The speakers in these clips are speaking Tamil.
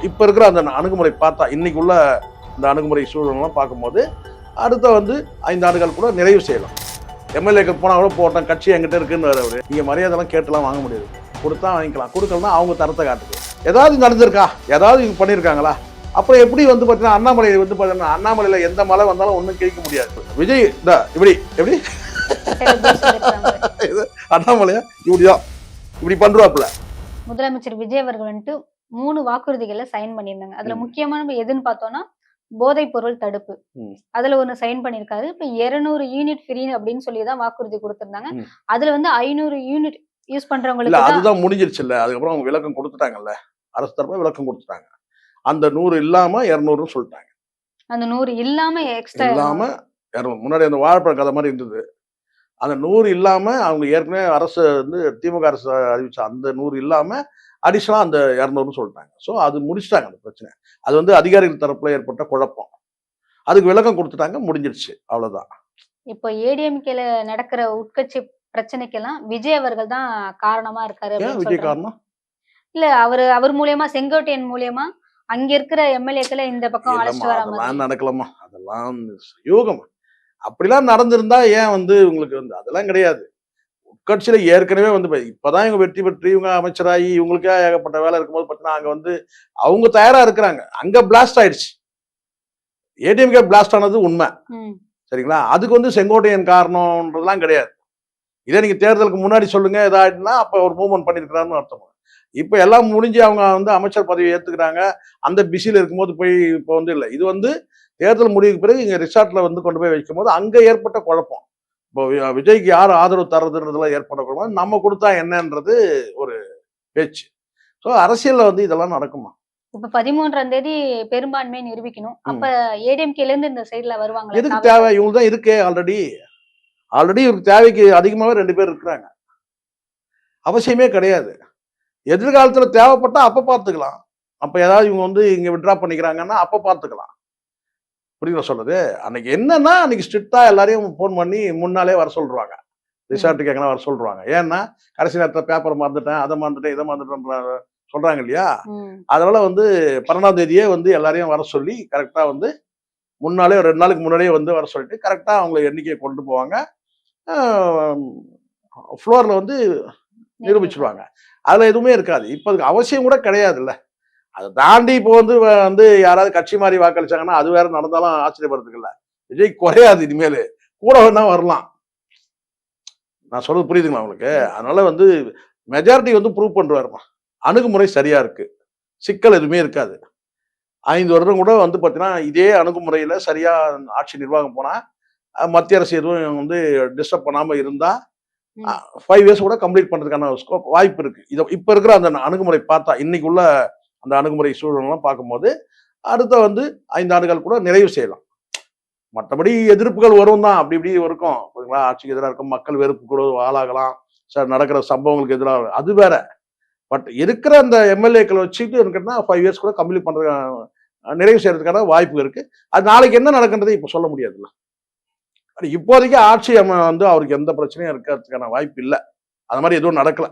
இப்போ இருக்கிற அந்த அணுகுமுறை பார்த்தா இன்னைக்கு உள்ள இந்த அணுகுமுறை சூழலாம் பார்க்கும்போது அடுத்த 5 ஆண்டுகள் கூட நிறைவு செய்யலாம். எம்எல்ஏக்கள் போனால் கூட போட்டோம், கட்சி என்கிட்ட இருக்குன்னு அவர் நீங்கள் மரியாதைலாம் கேட்டுலாம் வாங்க முடியாது. கொடுத்தா வாங்கிக்கலாம், கொடுக்கலன்னா அவங்க தரத்தை காட்டுது. ஏதாவது நடந்திருக்கா, ஏதாவது இது பண்ணியிருக்காங்களா? அப்புறம் எப்படி பார்த்தீங்கன்னா அண்ணாமலை பார்த்தீங்கன்னா அண்ணாமலையில் எந்த மழை வந்தாலும் ஒன்றும் கேட்க முடியாது. விஜய் இப்படி எப்படி அண்ணாமலையா இப்படி பண்றாப்புல. முதலமைச்சர் விஜய் அவர்கள் 3 வாக்குறுதிகளை சைன் பண்ணியிருந்தாங்க. அதுல முக்கியமான எதுன்னு பார்த்தோம்னா போதைப் பொருள் தடுப்பு. அதுல ஒண்ணு சைன் பண்ணிருக்காரு. இப்ப 200 யூனிட் ஃப்ரீ அப்படின்னு சொல்லிதான் வாக்குறுதி கொடுத்திருந்தாங்க. அதுல 500 யூனிட் யூஸ் பண்றவங்களுக்கு அதுதான் முடிஞ்சிருச்சு இல்ல. அதுக்கப்புறம் அவங்க விளக்கம் கொடுத்துட்டாங்கல்ல, அரசு தரப்பா விளக்கம் கொடுத்துட்டாங்க. அந்த 100 இல்லாம 200 சொல்லிட்டாங்க. அந்த 100 இல்லாம எக்ஸ்ட்ரா இல்லாம 200. முன்னாடி அந்த வாழைப்பழ கதை மாதிரி இருந்தது. அந்த 100 இல்லாம அவங்க ஏற்கனவே அரசு திமுக அரசு அறிவிச்ச அந்த 100 இல்லாம அடிஷனலா அந்த 200 சொல்லிட்டாங்க. ஸோ அது முடிச்சிட்டாங்க அந்த பிரச்சனை. அது அதிகாரிகள் தரப்புல ஏற்பட்ட குழப்பம். அதுக்கு விளக்கம் கொடுத்துட்டாங்க, முடிஞ்சிருச்சு, அவ்வளவுதான். இப்போ ஏடிஎம்கேல நடக்கிற உட்கட்சி பிரச்சனைக்கெல்லாம் விஜய் அவர்கள் தான் காரணமா இருக்காரு. விஜய் காரணம் இல்ல, அவர் மூலியமா செங்கோட்டையன் மூலியமா அங்க இருக்கிற எம்எல்ஏக்களை இந்த பக்கம் அழைச்சிட்டு வராம நடக்கலாமா? அதெல்லாம் யோகம். அப்படிலாம் நடந்திருந்தா ஏன் உங்களுக்கு அதெல்லாம் கிடையாது. உட்கட்சியில ஏற்கனவே இப்பதான் இவங்க வெற்றி பெற்று இவங்க அமைச்சராகி இவங்களுக்கே ஏகப்பட்ட வேலை இருக்கும்போது பார்த்தீங்கன்னா அங்க அவங்க தயாரா இருக்கிறாங்க. அங்க பிளாஸ்ட் ஆயிடுச்சு. ஏடிஎம்கே பிளாஸ்ட் ஆனது உண்மை, சரிங்களா? அதுக்கு செங்கோட்டையன் காரணம்ன்றதுலாம் கிடையாது. இதே நீங்க தேர்தலுக்கு முன்னாடி சொல்லுங்க ஏதாச்சுன்னா அப்ப ஒரு மூவ்மெண்ட் பண்ணிருக்கிறாருன்னு அர்த்தம். இப்ப எல்லாம் முடிஞ்சு அவங்க அமைச்சர் பதவி ஏத்துக்கிறாங்க. அந்த பிஸியில இருக்கும்போது போய் இப்போ இல்லை. இது தேர்தல் முடிவுக்கு பிறகு இங்க ரிசார்ட்ல கொண்டு போய் வைக்கும் போது அங்க ஏற்பட்ட குழப்பம். இப்போ விஜய்க்கு யார் ஆதரவு தர்றதுன்றதுலாம் ஏற்பட்ட குழப்பம். நம்ம கொடுத்தா என்னன்றது ஒரு பேச்சு. ஸோ அரசியல்ல இதெல்லாம் நடக்குமா? இப்ப 13ஆம் தேதி பெரும்பான்மை நிரூபிக்கணும். அப்ப ஏடிஎம்கேல இருந்து இந்த சைடுல வருவாங்க. எதுக்கு தேவை? இவங்க தான் இருக்கே ஆல்ரெடி இவருக்கு தேவைக்கு அதிகமாவே 2 பேர் இருக்கிறாங்க. அவசியமே கிடையாது. எதிர்காலத்துல தேவைப்பட்டா அப்ப பார்த்துக்கலாம். அப்ப ஏதாவது இவங்க இங்க விட்ரா பண்ணிக்கிறாங்கன்னா அப்ப பார்த்துக்கலாம். புரியுதா சொல்றது? அன்னைக்கு என்னன்னா அன்னைக்கு ஸ்ட்ரிக்டா எல்லாரையும் போன் பண்ணி முன்னாலே வர சொல்றாங்க. ரிசார்ட்டுக்கு எங்கன்னா வர சொல்றாங்க. ஏன்னா கடைசி நேரத்தில் பேப்பரை மறந்துட்டேன், அதை மறந்துட்டேன், இதை மறந்துட்டேன் சொல்றாங்க இல்லையா? அதனால 12ஆம் தேதியே எல்லாரையும் வர சொல்லி கரெக்டா முன்னாலே 2 நாளுக்கு முன்னாடியே வர சொல்லிட்டு கரெக்டா அவங்களை எண்ணிக்கையை கொண்டு போவாங்க. ஃப்ளோர்ல நிரூபிச்சிருவாங்க. அதுல எதுவுமே இருக்காது. இப்ப அதுக்கு அவசியம் கூட கிடையாதுல்ல. அதை தாண்டி இப்போ யாராவது கட்சி மாறி வாக்களிச்சாங்கன்னா அது வேற நடந்தாலும் ஆச்சரியப்படுறதுக்கு இல்லை. விஜய் குறையாது, இனிமேல் கூட வேணா வரலாம். நான் சொல்றது புரியுதுங்களா உங்களுக்கு? அதனால மெஜாரிட்டி ப்ரூவ் பண்ணுவாருமா. அணுகுமுறை சரியா இருக்கு, சிக்கல் எதுவுமே இருக்காது. 5 வருடம் கூட பார்த்தீங்கன்னா இதே அணுகுமுறையில சரியா ஆட்சி நிர்வாகம் போனா மத்திய அரசு எதுவும் டிஸ்டர்ப் பண்ணாம இருந்தா 5 இயர்ஸ் கூட கம்ப்ளீட் பண்றதுக்கான ஸ்கோப் வாய்ப்பு இருக்கு. இப்ப இருக்கிற அந்த அணுகுமுறை பார்த்தா இன்னைக்கு உள்ள அந்த அணுகுமுறை சூழலாம் பார்க்கும்போது அடுத்த 5 ஆண்டுகள் கூட நிறைவு செய்யலாம். மற்றபடி எதிர்ப்புகள் வரும் தான், அப்படி இப்படி இருக்கும். ஆட்சிக்கு எதிராக இருக்கும், மக்கள் வெறுப்பு கூட ஆளாகலாம், சார் நடக்கிற சம்பவங்களுக்கு எதிராக, அது வேற. பட் இருக்கிற அந்த எம்எல்ஏக்களை வச்சுட்டு இருக்குன்னா 5 இயர்ஸ் கூட கம்ப்ளீட் பண்றது நிறைவு செய்யறதுக்கான வாய்ப்பு இருக்கு. அது நாளைக்கு என்ன நடக்குன்றதை இப்ப சொல்ல முடியாதுல்ல. இப்போதைக்கு ஆட்சி அவருக்கு எந்த பிரச்சனையும் இருக்கிறதுக்கான வாய்ப்பு இல்லை. அது மாதிரி எதுவும் நடக்கல.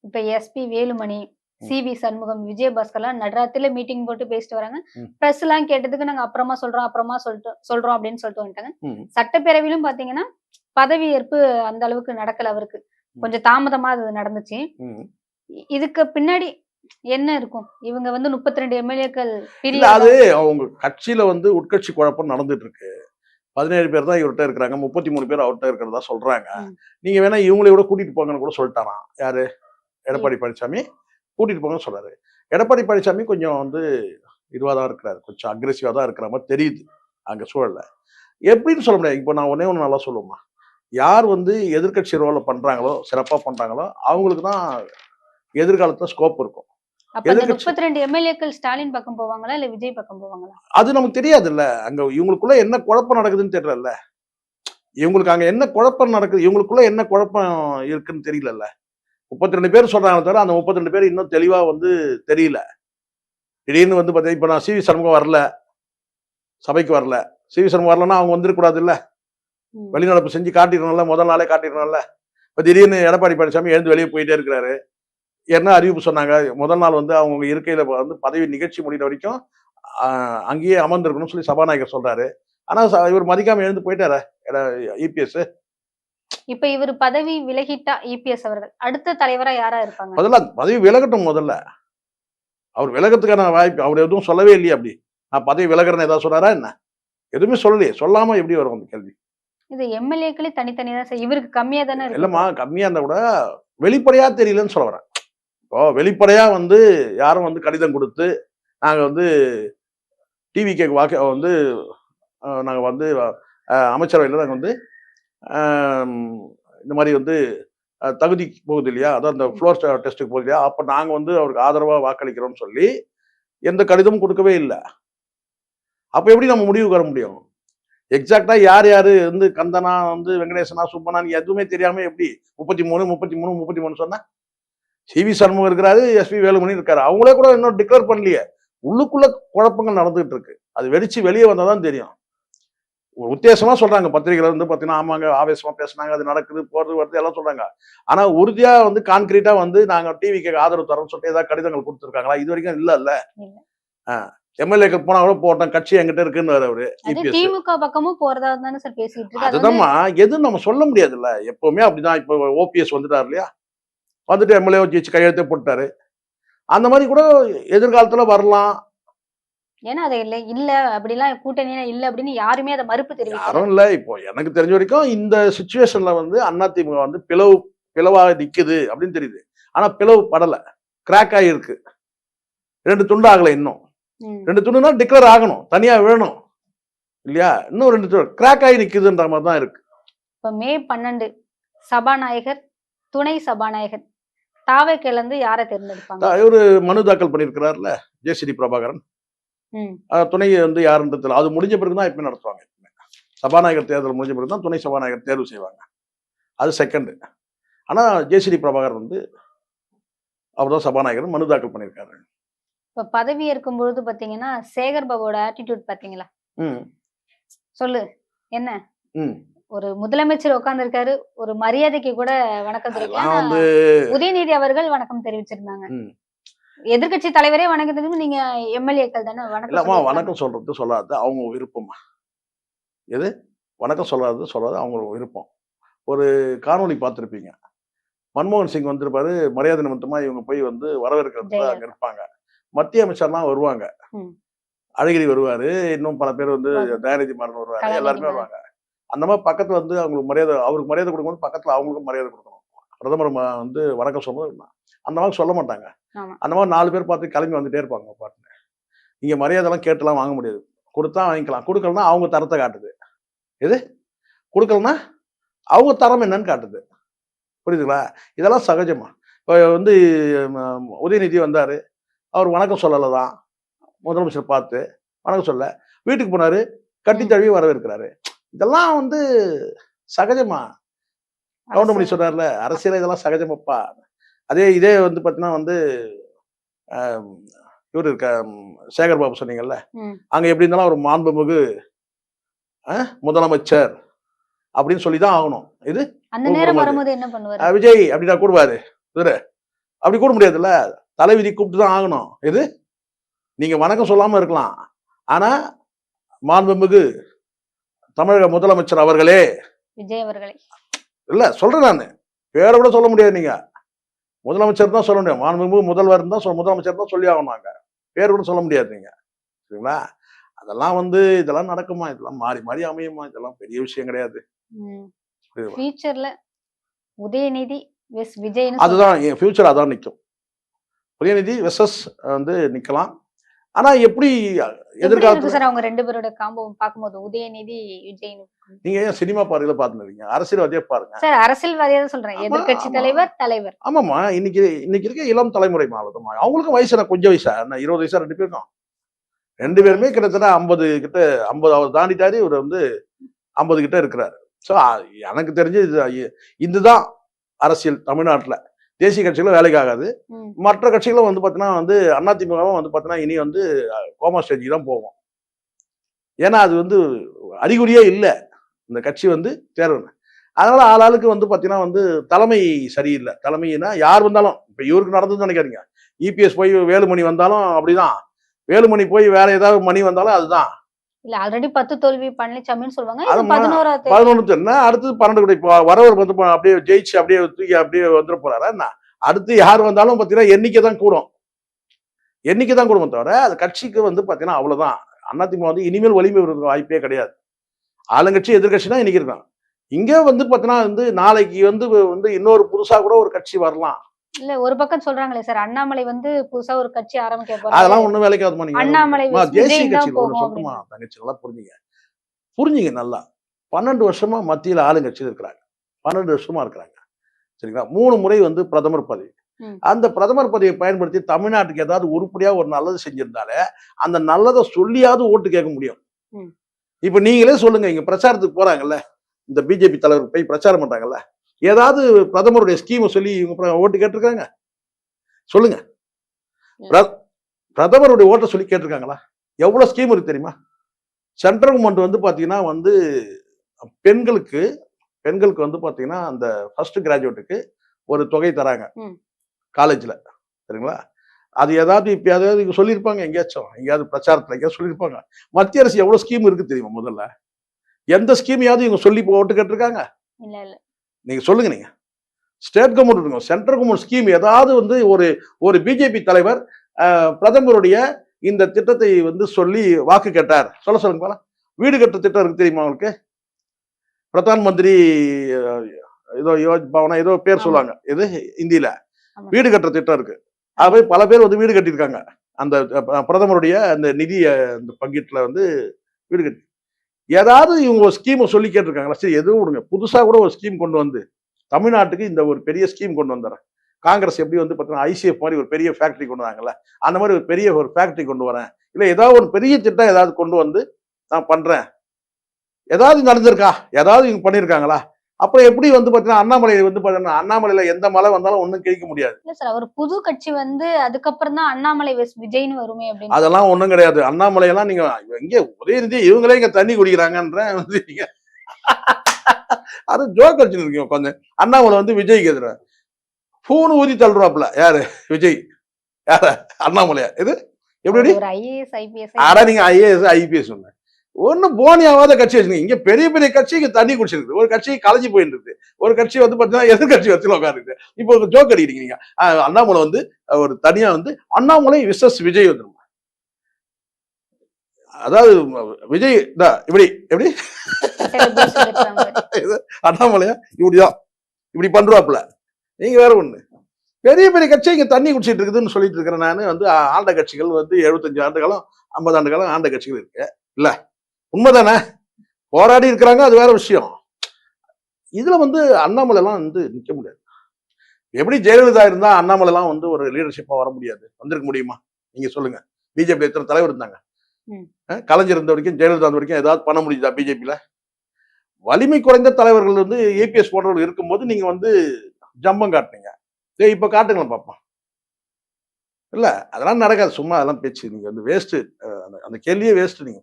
இப்ப எஸ்பி வேலுமணி, சிவி சண்முகம், விஜயபாஸ்கர்லாம் நடுராத்திரில மீட்டிங் போட்டு பேசிட்டு வராங்க. பிரஸ் எல்லாம் கேட்டதுக்கு நாங்க அப்புறமா சொல்றோம் அப்படின்னு சொல்லிட்டு வந்துட்டாங்க. சட்டப்பேரவையிலும் பாத்தீங்கன்னா பதவி ஏற்பு அந்த அளவுக்கு நடக்கல. அவருக்கு கொஞ்சம் தாமதமா அது நடந்துச்சு. இதுக்கு பின்னாடி என்ன இருக்கும்? இவங்க 32 எம்எல்ஏக்கள் அது அவங்க கட்சியில உட்கட்சி குழப்பம் நடந்துட்டு இருக்கு. 17 பேர் தான் இவர்கிட்ட இருக்கிறாங்க, 33 பேர் அவர்கிட்ட இருக்கிறதா சொல்றாங்க. நீங்க வேணா இவங்களை கூட கூட்டிட்டு போங்கன்னு கூட சொல்லிட்டாராம். யாரு? எடப்பாடி பழனிசாமி கூட்டிட்டு போங்கன்னு சொல்றாரு. எடப்பாடி பழனிசாமி கொஞ்சம் இதுவா தான் இருக்கிறாரு, கொஞ்சம் அக்ரெசிவா தான் இருக்கிற மாதிரி தெரியுது அங்க சூழல்ல. எப்படின்னு சொல்ல முடியாது. இப்போ நான் ஒன்னே ஒன்று நல்லா சொல்லுவோமா, யார் எதிர்கட்சி ரோல பண்றாங்களோ, சிறப்பா பண்றாங்களோ அவங்களுக்கு தான் எதிர்காலத்துல ஸ்கோப் இருக்கும். 32 எம்எல்ஏக்கள் ஸ்டாலின் பக்கம் போவாங்களா இல்ல விஜய் பக்கம் போவாங்களா? அது நமக்கு தெரியாது இல்ல. அங்க இவங்களுக்குள்ள என்ன குழப்பம் நடக்குதுன்னு தெரியல. இவங்களுக்கு அங்க என்ன குழப்பம் நடக்குது, இவங்களுக்குள்ள என்ன குழப்பம் இருக்குன்னு தெரியல. 32 பேர் சொல்றாங்க தவிர அந்த 32 பேர் இன்னும் தெளிவா தெரியல. திடீர்னு பார்த்தீங்கன்னா இப்ப நான் சிவி சண்முகம் வரல, சபைக்கு வரல. சிவி சண்முகம் வரலன்னா அவங்க வந்துடக்கூடாது இல்ல. வெளிநடப்பு செஞ்சு காட்டிடணும்ல, முதல் நாளே காட்டிடணும்ல. இப்ப திடீர்னு எடப்பாடி பழனிசாமி எழுந்து வெளியே போயிட்டே இருக்கிறாரு. என்ன அறிவிப்பு சொன்னாங்க, முதல் நாள் வந்து அவங்க இருக்கையில வந்து பதவி நிகழ்ச்சி முடிகிற வரைக்கும் அங்கேயே அமர்ந்திருக்கணும்னு சொல்லி சபாநாயகர் சொல்றாரு. ஆனா இவர் மதிக்காம எழுந்து போயிட்டாரே இபிஎஸ். இப்ப இவர் பதவி விலகிட்டா இபிஎஸ் அவர்கள் அடுத்த தலைவரா யாரா இருப்பாங்க? முதல்ல பதவி விலகட்டும். முதல்ல அவர் விலகிறதுக்கான வாய்ப்பு அவர் எதுவும் சொல்லவே இல்லையே. அப்படி நான் பதவி விலகிறேன்னு ஏதாவது சொன்னாரா என்ன? எதுவுமே சொல்லலையே. சொல்லாம எப்படி வரும் அந்த கேள்வி? இது எம்எல்ஏக்களே தனித்தனியா தான் இவருக்கு கம்மியா தானே இருக்கு. இல்லம்மா, கம்மியா இருந்தா கூட வெளிப்படையா தெரியலன்னு சொல்ல வரேன். இப்போ வெளிப்படையா வந்து யாரும் வந்து கடிதம் கொடுத்து நாங்க வந்து டிவிகேக்கு வாக்கு வந்து நாங்க வந்து அமைச்சரவையில் நாங்கள் வந்து இந்த மாதிரி வந்து தகுதி போகுது இல்லையா, அதான் இந்த ஃப்ளோர் டெஸ்ட்டுக்கு போகுது இல்லையா, அப்போ நாங்கள் வந்து அவருக்கு ஆதரவாக வாக்களிக்கிறோம்னு சொல்லி எந்த கடிதமும் கொடுக்கவே இல்லை. அப்போ எப்படி நம்ம முடிவுக்கு வர முடியும்? எக்ஸாக்டா யார் யாரு வந்து கந்தனா வந்து வெங்கடேசனா சுப்பனான்னு எதுவுமே தெரியாம எப்படி 33 சொன்னா? சிவி சண்முகம் இருக்கிறாரு, எஸ்பி வேலுமணி இருக்காரு. அவங்களே கூட இன்னும் டிக்ளேர் பண்ணலையே. உள்ளுக்குள்ள குழப்பங்கள் நடந்துகிட்டு இருக்கு. அது வெடிச்சு வெளியே வந்தாதான் தெரியும். ஒரு உத்தேசமா சொல்றாங்க பத்திரிகையில வந்து பாத்தீங்கன்னா, ஆமாங்க ஆவேசமா பேசினாங்க, அது நடக்குது போறது வருது எல்லாம் சொல்றாங்க. ஆனா உறுதியா வந்து கான்கிரீட்டா வந்து நாங்க டிவிக்கு ஆதரவு தரோம்னு சொல்லிட்டு ஏதாவது கடிதங்கள் கொடுத்துருக்காங்களா? இது வரைக்கும் இல்ல. எம்எல்ஏக்கள் போனா கூட போட்டோம், கட்சி என்கிட்ட இருக்குன்னு அவரு. திமுக பக்கமும் போறதா தானே சார் பேசிட்டு இருக்கு. அதுதான்மா, எதுவும் நம்ம சொல்ல முடியாதுல்ல. எப்பவுமே அப்படிதான். இப்போ ஓபிஎஸ் வந்துட்டாரு இல்லையா, வந்துட்டு எம்எல்ஏ வச்சு கையெழுத்தே போட்டாரு. அந்த மாதிரி கூட எதிர்காலத்துல வரலாம். ஏன்னா அது இல்ல அப்படிலாம் கூட்டணியா இல்ல அப்படின்னு யாருமே அதை மறுப்பு தெரிவிக்கல. யாரும் இல்ல. இப்போ எனக்கு தெரிஞ்ச வரைக்கும் இந்த சிச்சுவேஷன்ல வந்து அதிமுக வந்து பிளவா நிக்குது அப்படின்னு தெரியுது. ஆனா பிளவு படல, கிராக் ஆகிருக்கு. 2 துண்டு ஆகல. இன்னும் 2 துண்டுனா டிக்ளேர் ஆகணும், தனியா வேணும் இல்லையா? இன்னும் 2 துண்டு கிராக் ஆகி நிக்குதுன்ற மாதிரி தான் இருக்கு. இப்ப மே 12 சபாநாயகர், துணை சபாநாயகர் தாவேக்கையில இருந்து யாரை தேர்ந்தெடுப்பாங்க? இவரு மனு தாக்கல் பண்ணிருக்கிறாருல, ஜேசிடி பிரபாகரன். துணை வந்து யாருன்றது அது முடிஞ்ச பிறகுதான் எப்பவுமே நடத்துவாங்க. சபாநாயகர் தேர்தல் முடிஞ்ச பிறகுதான் துணை சபாநாயகர் தேர்வு செய்வாங்க. அது செகண்ட். ஆனா ஜேசிடி பிரபாகர் வந்து அவர்தான் சபாநாயகர் மனு தாக்கல் பண்ணிருக்காரு. இப்ப பதவி ஏற்கும் பொழுது பாத்தீங்கன்னா சேகர் பாபுவோட ஆட்டிடியூட் பாத்தீங்களா? சொல்லு என்ன? ஒரு முதலமைச்சர் உட்கார்ந்துருக்காரு, ஒரு மரியாதைக்கு கூட வணக்கம் தெரிவிக்கல. உதயநிதி அவர்கள் வணக்கம் தெரிவிச்சிருந்தாங்க. எதிர்கட்சி தலைவரே வணக்கம் தெரிவிக்கும், நீங்க எம்எல்ஏக்கள் தானே வணக்கம் சொல்றது சொல்லாது அவங்க விருப்பமா? எது வணக்கம் சொல்லாது அவங்க விருப்பம். ஒரு காணொலி பார்த்திருப்பீங்க, மன்மோகன் சிங் வந்திருப்பாரு, மரியாதை நிமித்தமா இவங்க போய் வந்து வரவேற்கிறதுக்கு அங்க இருப்பாங்க. மத்திய அமைச்சர்லாம் வருவாங்க, அழகிரி வருவாரு, இன்னும் பல பேர் வந்து தயாநிதி மாறன் வருவாரு, எல்லாருமே வருவாங்க. அந்த மாதிரி பக்கத்துல வந்து அவங்களுக்கு அவருக்கு மரியாதை கொடுக்கும்போது பக்கத்துல அவங்களுக்கும் மரியாதை கொடுக்கணும். பிரதமர் வந்து வணக்கம் சொல்லும்போது அந்த மாதிரி சொல்ல மாட்டாங்க. அந்த மாதிரி 4 பேர் பார்த்து கிளம்பி வந்துட்டே இருப்பாங்க பாட்டுன்னு. இங்க மரியாதைலாம் கேட்டுலாம் வாங்க முடியாது. கொடுத்தா வாங்கிக்கலாம், கொடுக்கலன்னா அவங்க தரத்தை காட்டுது. எது கொடுக்கலன்னா அவங்க தரம் என்னன்னு காட்டுது. புரியுதுங்களா? இதெல்லாம் சகஜமா. இப்போ வந்து உதயநிதி வந்தாரு, அவர் வணக்கம் சொல்லலதான், முதலமைச்சர் பார்த்து வணக்கம் சொல்ல வீட்டுக்கு போனாரு, கட்டி தழுவி வரவேற்கிறாரு. இதெல்லாம் வந்து சகஜமா. கவுண்டமணி சொல்றாருல, அரசியல் இதெல்லாம் சகஜமாப்பா. இதே வந்து பாத்தீங்கன்னா வந்து இவரு இருக்க சேகர் பாபு சொன்னீங்கல்ல, அங்க எப்படி இருந்தாலும் ஒரு மாண்புமிகு முதலமைச்சர் அப்படின்னு சொல்லிதான் ஆகணும். இது அந்த நேரம் வரும்போது என்ன பண்ணுவாரு? விஜய் அப்படின்னா கூடுவாரு, அப்படி கூட முடியாதுல்ல, தலைவிதி கூப்பிட்டு தான் ஆகணும். இது நீங்க வணக்கம் சொல்லாம இருக்கலாம், ஆனா மாண்புமிகு தமிழக முதலமைச்சர் அவர்களே, விஜய் அவர்களே இல்ல சொல்றேன் நானு, பேரை கூட சொல்ல முடியாது. நீங்க முதலமைச்சர் தான் சொல்ல முடியும், மாண்புமிகு முதல்வர் தான் முதலமைச்சர் தான் சொல்லி ஆகணும். அங்க பேர் கூட சொல்ல முடியாது நீங்க, சரிங்களா? அதெல்லாம் வந்து இதெல்லாம் நடக்குமா? இதெல்லாம் மாறி மாறி அமையுமா? இதெல்லாம் பெரிய விஷயம் கிடையாது. ஃபியூச்சர்ல உதயநிதி வெஸ் விஜய் அதுதான் ஃபியூச்சர், அதான் நிக்கும். உதயநிதி வெர்சஸ் வந்து நிக்கலாம். ஆனா எப்படி எதிர்காலத்துல சார் அவங்க 2 பேரோட காம்போ பாக்கும்போது உதயநிதி விஜய், நீங்க ஏன் சினிமா பாருங்க பாத்துருக்கீங்க, அரசியல்வாதியா பாருங்க சார். அரசியல்வாதியா தான் சொல்றேன், எதிர்கட்சி தலைவர். ஆமாமா, இன்னைக்கு இருக்க இளம் தலைமுறை மாவட்டமா அவங்களுக்கும் வயசு கொஞ்சம் வயசா 20 வயசா 2 பேருக்கும். 2 பேருமே கிட்டத்தட்ட 50 கிட்ட 50 அவர் தாண்டிட்டாரு, இவர் வந்து 50 கிட்ட இருக்கிறாரு. ஸோ எனக்கு தெரிஞ்சு இதுதான் அரசியல் தமிழ்நாட்டுல. தேசிய கட்சிகளும் வேலைக்கு ஆகாது, மற்ற கட்சிகளும் வந்து பாத்தீங்கன்னா வந்து அதிமுகவும் வந்து பாத்தீங்கன்னா இனி வந்து கோமா ஸ்டேஜுக்கு தான் போவோம். ஏன்னா அது வந்து அறிகுறியே இல்லை இந்த கட்சி வந்து தேர்வு. அதனால ஆளாளுக்கு வந்து பாத்தீங்கன்னா வந்து தலைமை சரியில்லை. தலைமைனா யார் வந்தாலும் இப்ப இவருக்கு நடந்ததுன்னு நினைக்காதீங்க. இபிஎஸ் போய் வேலுமணி வந்தாலும் அப்படிதான். வேலுமணி போய் வேற ஏதாவது மணி வந்தாலும் அதுதான். இல்ல ஆல்ரெடி 10 தோல்வி பழனிசாமின்னு சொல்லுவாங்க. இது அது 11வது 11 அடுத்தது 12 இப்போ வரவர் வந்து அப்படியே ஜெயிச்சு அப்படியே தூக்கி அப்படியே வந்துட போறாரா என்ன? அடுத்து யார் வந்தாலும் பாத்தீங்கன்னா எண்ணிக்கை தான் கூடும். எண்ணிக்கை தான் கூடும் தவிர அது கட்சிக்கு வந்து பாத்தீங்கன்னா அவ்வளவுதான். அதிமுக வந்து இனிமேல் வலிமை வருவதற்கு வாய்ப்பே கிடையாது. ஆளுங்கட்சி எதிர்கட்சி தான் இன்னைக்கு இருக்கான். இங்க வந்து பாத்தீங்கன்னா வந்து நாளைக்கு வந்து இன்னொரு புதுசா கூட ஒரு கட்சி வரலாம். இல்ல ஒரு பக்கம் சொல்றாங்களே சார், அண்ணாமலை வந்து புதுசா ஒரு கட்சி ஆரம்பிக்க போறாரு. அதெல்லாம் ஒண்ணும் வேலைக்கு ஆகுமா நீங்க? அண்ணாமலை தேசிய விஜய் தான் கட்சியில் ஒண்ணு போகும் சொல்லட்டுமா தங்கச்சி, நல்லா புரிஞ்சுங்க நல்லா. 12 வருஷமா மத்தியில ஆளுங்கட்சியில் இருக்கிறாங்க. 12 வருஷமா இருக்கிறாங்க. சரிங்களா? 3 முறை வந்து பிரதமர் பதவி. அந்த பிரதமர் பதவியை பயன்படுத்தி தமிழ்நாட்டுக்கு ஏதாவது உருப்படியா ஒரு நல்லது செஞ்சிருந்தாலே அந்த நல்லதை சொல்லியாவது ஓட்டு கேட்க முடியும். இப்ப நீங்களே சொல்லுங்க, இங்க பிரச்சாரத்துக்கு போறாங்கல்ல, இந்த பிஜேபி தலைவர் போய் பிரச்சாரம் பண்றாங்கல்ல, ஏதாவது பிரதமருடைய ஸ்கீமை சொல்லி இவங்க ஓட்டு கேட்டிருக்காங்க? சொல்லுங்க. பிரதமருடைய ஓட்டை சொல்லி கேட்டிருக்காங்களா? எவ்வளவு ஸ்கீம் இருக்கு தெரியுமா? சென்ட்ரல் கவர்மெண்ட் வந்து பாத்தீங்கன்னா வந்து பெண்களுக்கு வந்து பாத்தீங்கன்னா அந்த ஃபர்ஸ்ட் கிராஜுவேட்டுக்கு ஒரு தொகை தராங்க காலேஜ்ல. சரிங்களா? அது ஏதாவது இப்ப ஏதாவது சொல்லியிருப்பாங்க எங்கேயாவது பிரச்சாரத்துல எங்கேயாவது சொல்லியிருப்பாங்க? மத்திய அரசு எவ்வளவு ஸ்கீம் இருக்கு தெரியுமா? முதல்ல எந்த ஸ்கீமையாவது இவங்க சொல்லி ஓட்டு கேட்டிருக்காங்க? நீங்க சொல்லுங்க. நீங்க ஸ்டேட் கவர்மெண்ட் இருக்கும், சென்ட்ரல் கவர்மெண்ட் ஸ்கீம் ஏதாவது வந்து ஒரு பிஜேபி தலைவர் பிரதமருடைய இந்த திட்டத்தை வந்து சொல்லி வாக்கு கேட்டார், சொல்லுங்க போல. வீடு கட்டுற திட்டம் இருக்கு தெரியுமா உங்களுக்கு? பிரதான் மந்திரி ஏதோ பவனா ஏதோ பேர் சொல்லுவாங்க, இது இந்தியில வீடு கட்டுற திட்டம் இருக்கு. அவை பல பேர் வந்து வீடு கட்டியிருக்காங்க. அந்த பிரதமருடைய அந்த நிதி அந்த பங்கீட்டுல வந்து வீடு கட்டி ஏதாவது இவங்க ஒரு ஸ்கீமை சொல்லி கேட்டிருக்காங்களா? சரி, எதுவும் விடுங்க, புதுசா கூட ஒரு ஸ்கீம் கொண்டு வந்து தமிழ்நாட்டுக்கு இந்த ஒரு பெரிய ஸ்கீம் கொண்டு வந்துடுறேன். காங்கிரஸ் எப்படி வந்து பார்த்தீங்கன்னா ஐசிஎஃப் மாதிரி ஒரு பெரிய ஃபேக்டரி கொண்டு வராங்கல்ல, அந்த மாதிரி ஒரு பெரிய ஒரு ஃபேக்டரி கொண்டு வரேன், இல்லை ஏதாவது ஒரு பெரிய திட்டம் ஏதாவது கொண்டு வந்து நான் பண்றேன், ஏதாவது நடந்திருக்கா? ஏதாவது இவங்க பண்ணியிருக்காங்களா? அப்புறம் எப்படி வந்து பாத்தீங்கன்னா அண்ணாமலை வந்து பாத்தீங்கன்னா அண்ணாமலையில எந்த மலை வந்தாலும் ஒண்ணும் கேட்க முடியாது. இல்ல சார், ஒரு புது கட்சி வந்து அதுக்கப்புறம் தான் அண்ணாமலை விஜய்னு வருமே அப்படின்னு. அதெல்லாம் ஒண்ணும் கிடையாது. அண்ணாமலை எல்லாம் நீங்க இங்க உதயநிதி இவங்களே இங்க தண்ணி குடிக்கிறாங்கன்ற அது ஜோக் அடிச்சுன்னு இருக்கீங்க கொஞ்சம். அண்ணாமலை வந்து விஜய்க்கு எதிர பூனு ஊதி தள்ளுறாப்புல. யாரு? விஜய். யார? அண்ணாமலையா? இது எப்படி? ஆனா நீங்க ஐஏஎஸ் ஐபிஎஸ் சொன்ன ஒன்னும் போனியாவாத கட்சி வச்சுங்க. இங்க பெரிய பெரிய கட்சிக்கு தண்ணி குடிச்சிருக்கு, ஒரு கட்சி கலைஞ்சு போயிட்டு இருக்கு, ஒரு கட்சி வந்து பாத்தீங்கன்னா எதிர்கட்சி வச்சு உட்காருக்கு. இப்போ ஒரு ஜோக் அடிக்கிறீங்க. அண்ணாமலை வந்து ஒரு தனியா வந்து அண்ணாமலை விசஸ் விஜய் வந்துருமா? அதாவது விஜய் இப்படி எப்படி அண்ணாமலையா இப்படிதான் இப்படி பண்றாப்புல. நீங்க வேற ஒண்ணு, பெரிய பெரிய கட்சி இங்க தண்ணி குடிச்சிட்டு இருக்குதுன்னு சொல்லிட்டு இருக்கிறேன். நானு வந்து ஆண்ட கட்சிகள் வந்து 75 ஆண்டு காலம் 50 ஆண்டு காலம் ஆண்ட கட்சிகள் இருக்கு இல்ல, உண்மைதானே? போராடி இருக்கிறாங்க, அது வேற விஷயம். இதுல வந்து அண்ணாமலை எல்லாம் வந்து நிக்க முடியாது. எப்படி ஜெயலலிதா இருந்தா அண்ணாமலை எல்லாம் வந்து ஒரு லீடர்ஷிப்பா வர முடியாது? வந்திருக்க முடியுமா? நீங்க சொல்லுங்க. பிஜேபி எத்தனை தலைவர் இருந்தாங்க? கலைஞர் இருந்த வரைக்கும், ஜெயலலிதா இருந்த வரைக்கும் ஏதாவது பண்ண முடியுதா பிஜேபியில? வலிமை குறைந்த தலைவர்கள் வந்து ஏபிஎஸ் போன்றவர்கள் இருக்கும்போது நீங்க வந்து ஜம்பம் காட்டுனீங்க. இப்ப காட்டுங்களேன் பாப்போம். இல்ல அதெல்லாம் நடக்காது, சும்மா அதெல்லாம் பேச்சு. நீங்க வந்து வேஸ்ட், அந்த கேள்வியே வேஸ்ட். நீங்க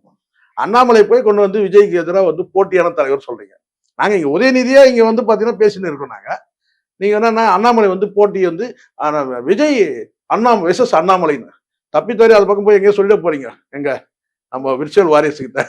அண்ணாமலை போய் கொண்டு வந்து விஜய்க்கு எதிராக வந்து போட்டியான தலைவர் சொல்றீங்க. நாங்க இங்க உதயநிதியா இங்க வந்து பாத்தீங்கன்னா பேசின்னு இருக்கோம். நாங்க நீங்க என்னன்னா அண்ணாமலை வந்து போட்டி வந்து விஜய் விசஸ் அண்ணாமலைன்னு தப்பி தவறி அது பக்கம் போய் எங்கேயோ சொல்லிட போறீங்க. எங்க நம்ம விர்ச்சுவல் வாரியர்ஸ் கிட்ட